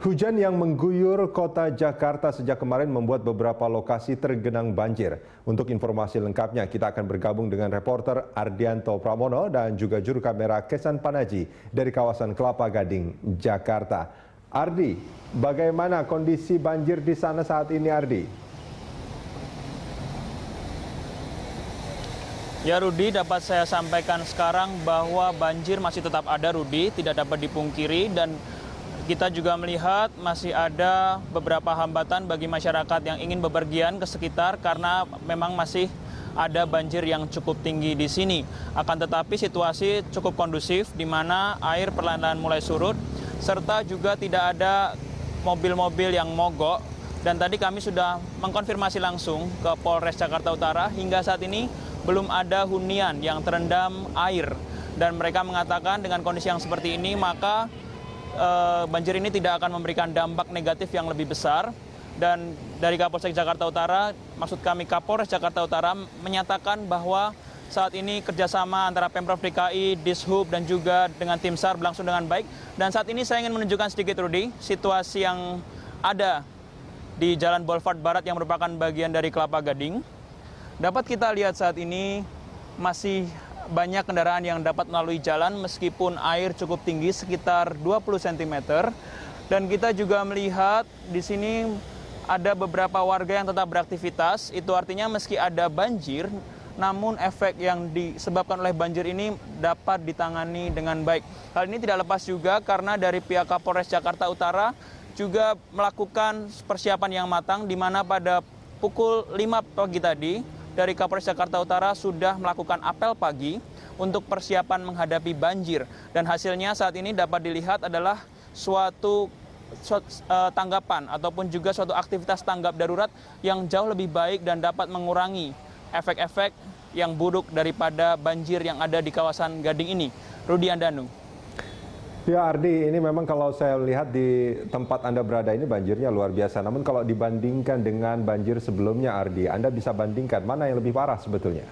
Hujan yang mengguyur kota Jakarta sejak kemarin membuat beberapa lokasi tergenang banjir. Untuk informasi lengkapnya, kita akan bergabung dengan reporter Ardianto Pramono dan juga juru kamera Kesan Panaji dari kawasan Kelapa Gading, Jakarta. Ardi, bagaimana kondisi banjir di sana saat ini, Ardi? Ya Rudi, dapat saya sampaikan sekarang bahwa banjir masih tetap ada, Rudi, tidak dapat dipungkiri, dan kita juga melihat masih ada beberapa hambatan bagi masyarakat yang ingin bepergian ke sekitar karena memang masih ada banjir yang cukup tinggi di sini. Akan tetapi situasi cukup kondusif di mana air perlahan-lahan mulai surut serta juga tidak ada mobil-mobil yang mogok. Dan tadi kami sudah mengkonfirmasi langsung ke Polres Jakarta Utara, hingga saat ini belum ada hunian yang terendam air. Dan mereka mengatakan dengan kondisi yang seperti ini maka banjir ini tidak akan memberikan dampak negatif yang lebih besar. Dan dari Kapolsek Jakarta Utara, maksud kami Kapolres Jakarta Utara, menyatakan bahwa saat ini kerjasama antara Pemprov DKI, Dishub, dan juga dengan tim SAR berlangsung dengan baik. Dan saat ini saya ingin menunjukkan sedikit, Rudi, situasi yang ada di Jalan Boulevard Barat yang merupakan bagian dari Kelapa Gading. Dapat kita lihat saat ini masih banyak kendaraan yang dapat melalui jalan meskipun air cukup tinggi sekitar 20 cm. Dan kita juga melihat di sini ada beberapa warga yang tetap beraktivitas. Itu artinya meski ada banjir, namun efek yang disebabkan oleh banjir ini dapat ditangani dengan baik. Hal ini tidak lepas juga karena dari pihak Kapolres Jakarta Utara juga melakukan persiapan yang matang, di mana pada pukul 5 pagi tadi dari Kapolres Jakarta Utara sudah melakukan apel pagi untuk persiapan menghadapi banjir. Dan hasilnya saat ini dapat dilihat adalah suatu tanggapan ataupun juga suatu aktivitas tanggap darurat yang jauh lebih baik dan dapat mengurangi efek-efek yang buruk daripada banjir yang ada di kawasan Gading ini. Rudi Andanu. Ya Ardi, ini memang kalau saya lihat di tempat Anda berada ini banjirnya luar biasa. Namun kalau dibandingkan dengan banjir sebelumnya, Ardi, Anda bisa bandingkan mana yang lebih parah sebetulnya?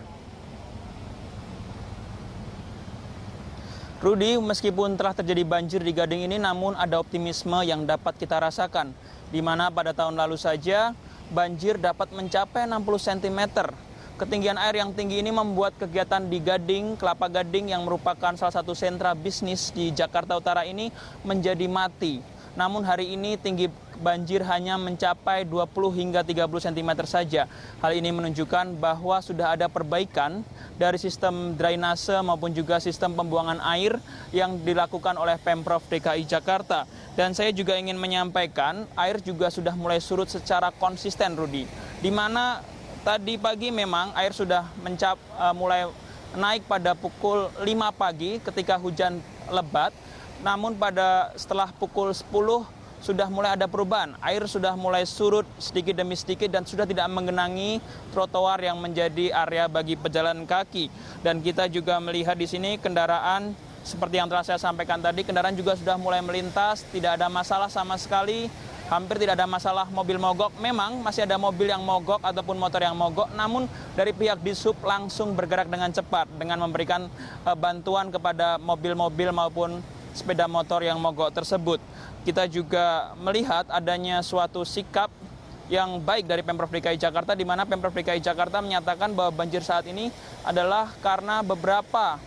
Rudi, meskipun telah terjadi banjir di Gading ini, namun ada optimisme yang dapat kita rasakan. Di mana pada tahun lalu saja banjir dapat mencapai 60 cm. Ketinggian air yang tinggi ini membuat kegiatan di Gading, Kelapa Gading yang merupakan salah satu sentra bisnis di Jakarta Utara ini menjadi mati. Namun hari ini tinggi banjir hanya mencapai 20 hingga 30 cm saja. Hal ini menunjukkan bahwa sudah ada perbaikan dari sistem drainase maupun juga sistem pembuangan air yang dilakukan oleh Pemprov DKI Jakarta. Dan saya juga ingin menyampaikan air juga sudah mulai surut secara konsisten, Rudi. Di mana tadi pagi memang air sudah mulai naik pada pukul 5 pagi ketika hujan lebat. Namun setelah pukul 10 sudah mulai ada perubahan. Air sudah mulai surut sedikit demi sedikit dan sudah tidak menggenangi trotoar yang menjadi area bagi pejalan kaki. Dan kita juga melihat di sini kendaraan seperti yang telah saya sampaikan tadi, kendaraan juga sudah mulai melintas, tidak ada masalah sama sekali. Hampir tidak ada masalah mobil mogok. Memang masih ada mobil yang mogok ataupun motor yang mogok, namun dari pihak Dishub langsung bergerak dengan cepat dengan memberikan bantuan kepada mobil-mobil maupun sepeda motor yang mogok tersebut. Kita juga melihat adanya suatu sikap yang baik dari Pemprov DKI Jakarta, di mana Pemprov DKI Jakarta menyatakan bahwa banjir saat ini adalah karena beberapa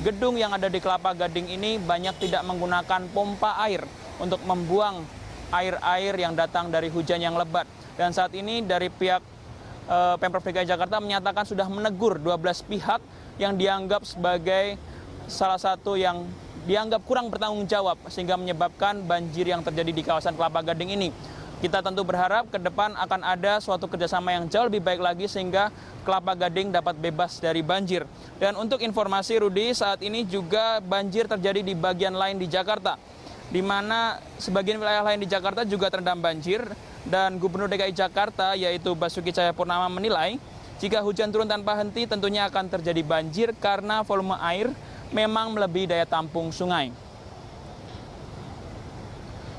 gedung yang ada di Kelapa Gading ini banyak tidak menggunakan pompa air untuk membuang air-air yang datang dari hujan yang lebat. Dan saat ini dari pihak Pemprov DKI Jakarta menyatakan sudah menegur 12 pihak yang dianggap sebagai salah satu yang dianggap kurang bertanggung jawab sehingga menyebabkan banjir yang terjadi di kawasan Kelapa Gading ini. Kita tentu berharap ke depan akan ada suatu kerjasama yang jauh lebih baik lagi sehingga Kelapa Gading dapat bebas dari banjir. Dan untuk informasi, Rudi, saat ini juga banjir terjadi di bagian lain di Jakarta, di mana sebagian wilayah lain di Jakarta juga terendam banjir. Dan Gubernur DKI Jakarta yaitu Basuki Cahayapurnama menilai jika hujan turun tanpa henti tentunya akan terjadi banjir karena volume air memang melebihi daya tampung sungai.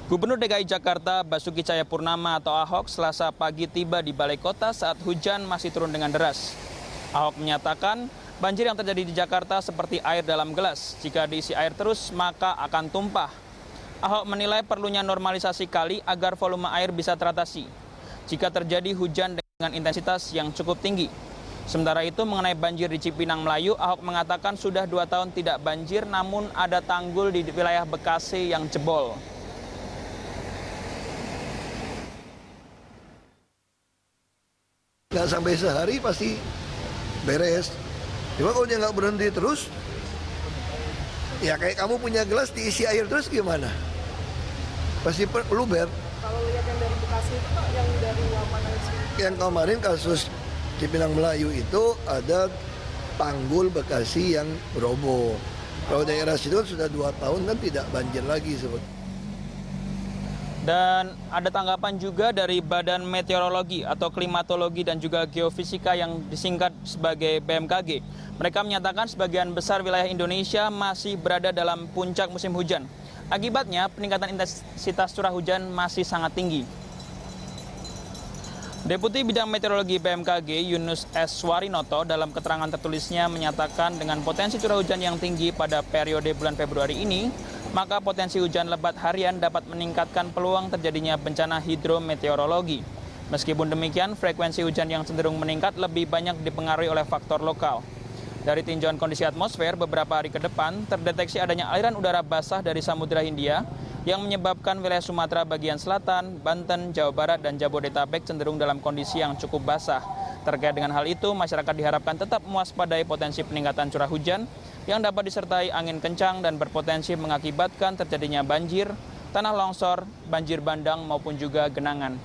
Gubernur DKI Jakarta Basuki Cahayapurnama atau Ahok Selasa pagi tiba di Balai Kota saat hujan masih turun dengan deras. Ahok menyatakan banjir yang terjadi di Jakarta seperti air dalam gelas. Jika diisi air terus maka akan tumpah. Ahok menilai perlunya normalisasi kali agar volume air bisa teratasi jika terjadi hujan dengan intensitas yang cukup tinggi. Sementara itu mengenai banjir di Cipinang Melayu, Ahok mengatakan sudah 2 tahun tidak banjir, namun ada tanggul di wilayah Bekasi yang jebol. Nggak sampai sehari pasti beres. Cuma kalau dia nggak berhenti terus, ya kayak kamu punya gelas diisi air terus gimana? Pasti luber. Kalau lihat yang dari Bekasi itu Pak, yang dari mana sih? Yang kemarin kasus Cipinang Melayu itu ada tanggul Bekasi yang roboh. Kalau daerah situ sudah 2 tahun kan tidak banjir lagi sebetulnya. Dan ada tanggapan juga dari Badan Meteorologi atau Klimatologi dan juga Geofisika yang disingkat sebagai BMKG. Mereka menyatakan sebagian besar wilayah Indonesia masih berada dalam puncak musim hujan. Akibatnya peningkatan intensitas curah hujan masih sangat tinggi. Deputi Bidang Meteorologi BMKG Yunus S. Warinoto dalam keterangan tertulisnya menyatakan dengan potensi curah hujan yang tinggi pada periode bulan Februari ini, maka potensi hujan lebat harian dapat meningkatkan peluang terjadinya bencana hidrometeorologi. Meskipun demikian, frekuensi hujan yang cenderung meningkat lebih banyak dipengaruhi oleh faktor lokal. Dari tinjauan kondisi atmosfer, beberapa hari ke depan terdeteksi adanya aliran udara basah dari Samudra Hindia yang menyebabkan wilayah Sumatera bagian selatan, Banten, Jawa Barat, dan Jabodetabek cenderung dalam kondisi yang cukup basah. Terkait dengan hal itu, masyarakat diharapkan tetap mewaspadai potensi peningkatan curah hujan yang dapat disertai angin kencang dan berpotensi mengakibatkan terjadinya banjir, tanah longsor, banjir bandang maupun juga genangan.